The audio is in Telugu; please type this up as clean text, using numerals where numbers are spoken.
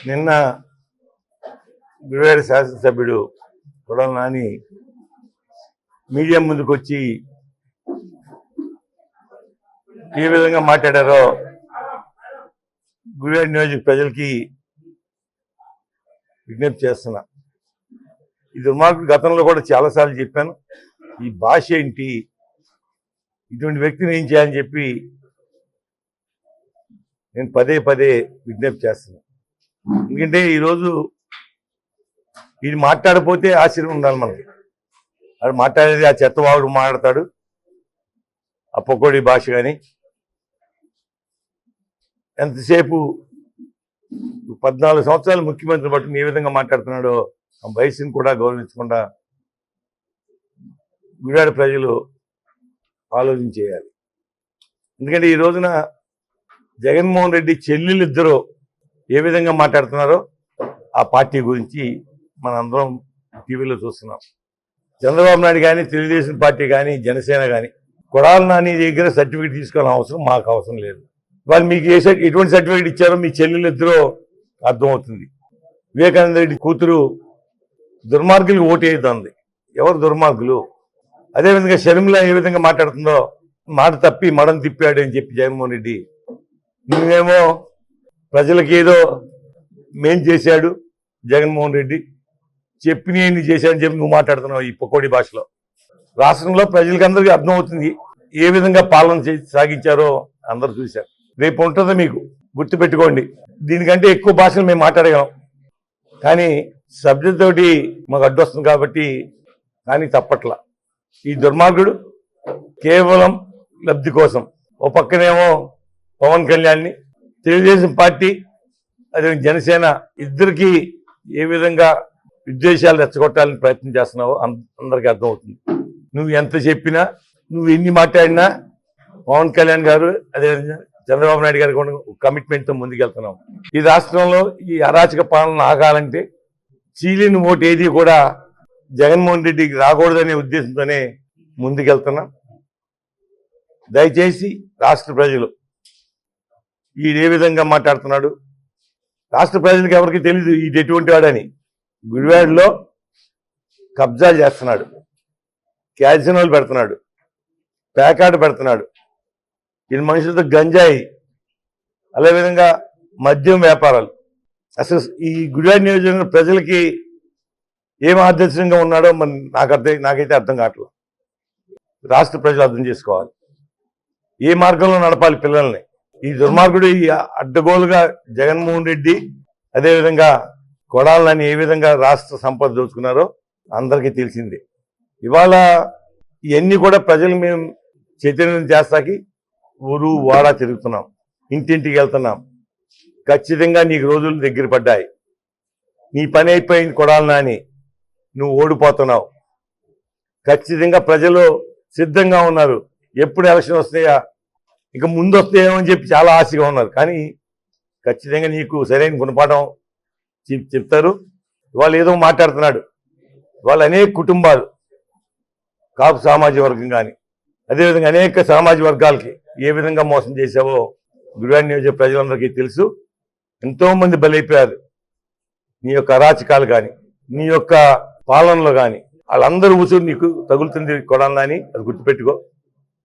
నిన్న గుడివాడ శాసనసభ్యుడు కొడాలి నాని మీడియా ముందుకు వచ్చి ఏ విధంగా మాట్లాడారో గుడివాడ నియోజక ప్రజలకి విజ్ఞప్తి చేస్తున్నా. ఈ దుర్మార్గుడు గతంలో కూడా చాలాసార్లు చెప్పాను. ఈ భాష ఏంటి, ఇటువంటి వ్యక్తిని ఏం చేయాలని చెప్పి నేను పదే పదే విజ్ఞప్తి చేస్తున్నా. ఎందుకంటే ఈరోజు ఇది మాట్లాడపోతే ఆశ్చర్యం ఉండాలి మనకి. అది మాట్లాడేది ఆ చెత్తవాడు మాట్లాడతాడు, ఆ పొకోడి భాష. కానీ ఎంతసేపు 14 సంవత్సరాలు ముఖ్యమంత్రిని బట్టి ఏ విధంగా మాట్లాడుతున్నాడో ఆ వయసుని కూడా గౌరవించకుండా గుడివాడ ప్రజలు ఆలోచించేయాలి. ఎందుకంటే ఈ రోజున జగన్మోహన్ రెడ్డి చెల్లెలిద్దరూ ఏ విధంగా మాట్లాడుతున్నారో ఆ పార్టీ గురించి మనందరం టీవీలో చూస్తున్నాం. చంద్రబాబు నాయుడు కానీ, తెలుగుదేశం పార్టీ కానీ, జనసేన కానీ కొడాలి నాని దగ్గర సర్టిఫికేట్ తీసుకోవాలని అవసరం మాకు అవసరం లేదు. వాళ్ళు మీకు ఎటువంటి సర్టిఫికేట్ ఇచ్చారో మీ చెల్లెలిద్దరూ అర్థమవుతుంది. వివేకానంద రెడ్డి కూతురు దుర్మార్గులకు ఓటు వేద్దాంది. ఎవరు దుర్మార్గులు? అదేవిధంగా షర్మిల ఏ విధంగా మాట్లాడుతుందో, మాట తప్పి మడం తిప్పాడు అని చెప్పి జగన్మోహన్ రెడ్డి, నువ్వేమో ప్రజలకి ఏదో మేం చేశాడు జగన్మోహన్ రెడ్డి, చెప్పిన చేశాడని చెప్పి నువ్వు మాట్లాడుతున్నావు ఈ పొకోడి భాషలో. రాష్ట్రంలో ప్రజలకి అందరికీ అర్థమవుతుంది ఏ విధంగా పాలన సాగించారో అందరూ చూశారు. రేపు ఉంటుందో మీకు గుర్తుపెట్టుకోండి. దీనికంటే ఎక్కువ భాషలు మేము మాట్లాడగలం, కానీ సబ్జెక్ట్ తోటి మాకు అడ్డొస్తుంది కాబట్టి. కానీ తప్పట్లా ఈ దుర్మార్గుడు కేవలం లబ్ధి కోసం ఓ పక్కనేమో పవన్ కళ్యాణ్ని, తెలుగుదేశం పార్టీ అదే జనసేన ఇద్దరికి ఏ విధంగా విద్వేషాలు రెచ్చగొట్టాలని ప్రయత్నం చేస్తున్నావో అందరికీ అర్థమవుతుంది. నువ్వు ఎంత చెప్పినా, నువ్వు ఎన్ని మాట్లాడినా పవన్ కళ్యాణ్ గారు అదే చంద్రబాబు నాయుడు గారు కూడా కమిట్మెంట్తో ముందుకెళ్తున్నాం. ఈ రాష్ట్రంలో ఈ అరాచక పాలన ఆగాలంటే చీలిన ఓటు ఏది కూడా జగన్మోహన్ రెడ్డికి రాకూడదనే ఉద్దేశంతోనే ముందుకెళ్తున్నాం. దయచేసి రాష్ట్ర ప్రజలు ఏ విధంగా మాట్లాడుతున్నాడు, రాష్ట్ర ప్రజలకు ఎవరికి తెలీదు ఇది ఎటువంటి వాడని. గుడివాడలో కబ్జాలు చేస్తున్నాడు, క్యాసినోలు పెడుతున్నాడు, ప్యాకాట్ పెడుతున్నాడు, ఈ మనుషులతో గంజాయి, అదేవిధంగా మద్యం వ్యాపారాలు. అసలు ఈ గుడివాడ నియోజకవర్గం ప్రజలకి ఏం ఆదర్శంగా ఉన్నాడో మరి నాకైతే అర్థం కావట్లేదు. రాష్ట్ర ప్రజలు అర్థం చేసుకోవాలి ఏ మార్గంలో నడపాలి పిల్లల్ని. ఈ దుర్మార్గుడు ఈ అడ్డగోలుగా జగన్మోహన్ రెడ్డి అదేవిధంగా కొడాలని ఏ విధంగా రాష్ట్ర సంపద దోచుకున్నారో అందరికీ తెలిసిందే. ఇవాళ ఇవన్నీ కూడా ప్రజలు మేము చైతన్యం చేస్తాకి ఊరు వాడా తిరుగుతున్నాం, ఇంటింటికి వెళ్తున్నాం. ఖచ్చితంగా నీకు రోజులు దగ్గర పడ్డాయి. నీ పని అయిపోయింది కొడాలి నాని, నువ్వు ఓడిపోతున్నావు. ఖచ్చితంగా ప్రజలు సిద్ధంగా ఉన్నారు. ఎప్పుడు ఎలక్షన్ వస్తాయా, ఇక ముందు వస్తాయేమో అని చెప్పి చాలా ఆశగా ఉన్నారు. కానీ ఖచ్చితంగా నీకు సరైన గుణపాఠం చెప్తారు. వాళ్ళు ఏదో మాట్లాడుతున్నాడు, వాళ్ళు అనేక కుటుంబాలు, కాపు సామాజిక వర్గం కానీ అదేవిధంగా అనేక సామాజిక వర్గాలకి ఏ విధంగా మోసం చేశావో గుడివాడ నియోజక ప్రజలందరికీ తెలుసు. ఎంతోమంది బలైపోయారు నీ యొక్క అరాచకాలు కానీ, నీ యొక్క పాలనలో కానీ. వాళ్ళందరూ ఉసురు నీకు తగులుతుంది కొడాలని, అది గుర్తుపెట్టుకో.